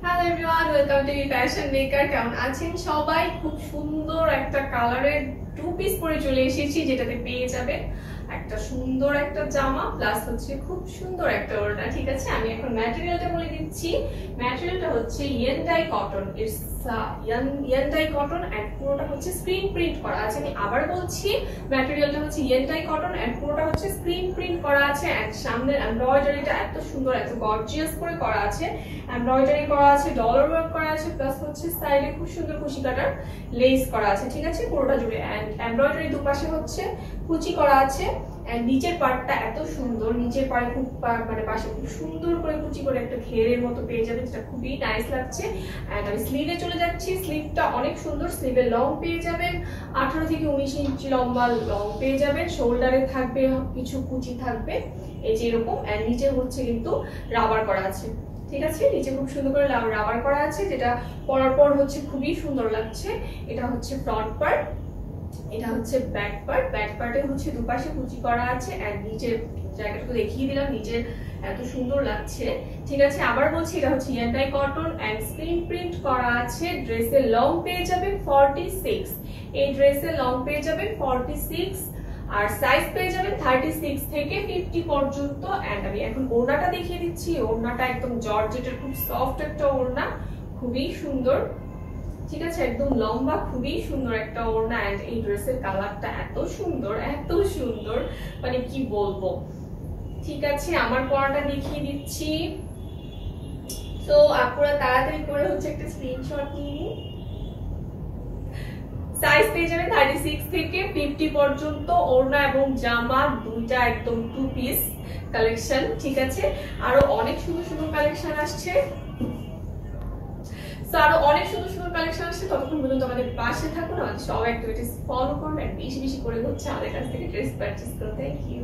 Hello everyone, welcome to fashion maker. কেমন আছেন সবাই? খুব সুন্দর একটা কালারের টু পিস পরে চলে এসেছি, যেটাতে পেয়ে যাবেন একটা সুন্দর একটা জামা প্লাস হচ্ছে খুব সুন্দর একটা ওড়না। ঠিক আছে, আমি এখন ম্যাটেরিয়ালটা বলে দিচ্ছি। ম্যাটেরিয়ালটা হচ্ছে ইয়েনডাই কটন। ইটস ইয়েনডাই কটন এন্ড পুরোটা হচ্ছে স্ক্রিন প্রিন্ট করা আছে। আমি আবার বলছি, ম্যাটেরিয়ালটা হচ্ছে ইয়েনডাই কটন এন্ড পুরোটা হচ্ছে স্ক্রিন প্রিন্ট করা আছে এন্ড সামনের এমব্রয়ডারিটা এত সুন্দর, এত গর্জিয়াস করে করা আছে। এমব্রয়ডারি করা আছে, ডলার ওয়ার্ক করা আছে, প্লাস হচ্ছে সাইডে খুব সুন্দর কুচি কাটার লেস করা আছে। ঠিক আছে, পুরোটা জুড়ে এন্ড এমব্রয়ডারি দুপাশে হচ্ছে কুচি করা আছে এন্ড নিচের পার্টটা এত সুন্দর, নিচের পাড়ে খুব মানে পাশে খুব সুন্দর করে কুচি করে একটা ঘেরের মতো পেয়ে যাবেন, যেটা খুবই নাইস লাগছে। এন্ড আমি স্লিভে চলে যাচ্ছি। স্লিভটা অনেক সুন্দর, স্লিভের লং পেয়ে যাবেন 18 থেকে 19 ইঞ্চি লম্বা লং পেয়ে যাবেন। শোল্ডারে থাকবে কিছু কুচি থাকবে এই যে এরকম, এন্ড নিচে হচ্ছে কিন্তু রাবার করা আছে। ঠিক আছে, নিচে খুব সুন্দর করে রাবার করা আছে, যেটা পরার পর হচ্ছে খুবই সুন্দর লাগছে। এটা হচ্ছে ফ্রন্ট পার্ট, এটা হচ্ছে ব্যাক পার্ট। ব্যাক পার্টে হচ্ছে দুপাশে কুচি করা আছে এন্ড নিচের জায়গাটা দেখিয়ে দিলাম, নিচের এত সুন্দর লাগছে। ঠিক আছে, আবার বলছি, এটা হচ্ছে ইয়েনডাই কটন এন্ড স্ক্রিন প্রিন্ট করা আছে। ড্রেসের লং পেয়ে যাবেন 46। এই ড্রেসের লং পেয়ে যাবেন 46 আর সাইজ পেয়ে যাবেন 36 থেকে 50 পর্যন্ত। এন্ড আমি এখন ওড়নাটা দেখিয়ে দিচ্ছি। ওড়নাটা একদম জর্জেটের খুব সফট একটা ওড়না, খুবই সুন্দর। ঠিক আছে, একদম লম্বা, খুবই সুন্দর একটা ওড়না এন্ড এই ড্রেসের কালারটা এত সুন্দর, এত সুন্দর, মানে কি বলবো। ঠিক আছে, আমার পরাটা দেখিয়ে দিচ্ছি। তো আপনারা তাড়াতাড়ি করে হচ্ছে একটা স্ক্রিনশট নিয়ে নিন। সাইজ পেয়ে যাবেন 36 থেকে 50 পর্যন্ত। ওড়না এবং জামা দুইটা একদম টু পিস কালেকশন। ঠিক আছে, আরো অনেক সুন্দর সুন্দর কালেকশন আসছে। আরো অনেক সুন্দর সুন্দর কালেকশন আসছে। ততক্ষণ পর্যন্ত আমাদের পাশে থাকুন, আমাদের সব অ্যাক্টিভিটিস ফলো করুন, বেশি বেশি করে হচ্ছে আমাদের কাছ থেকে ড্রেস পারচেজ করুন। Thank you.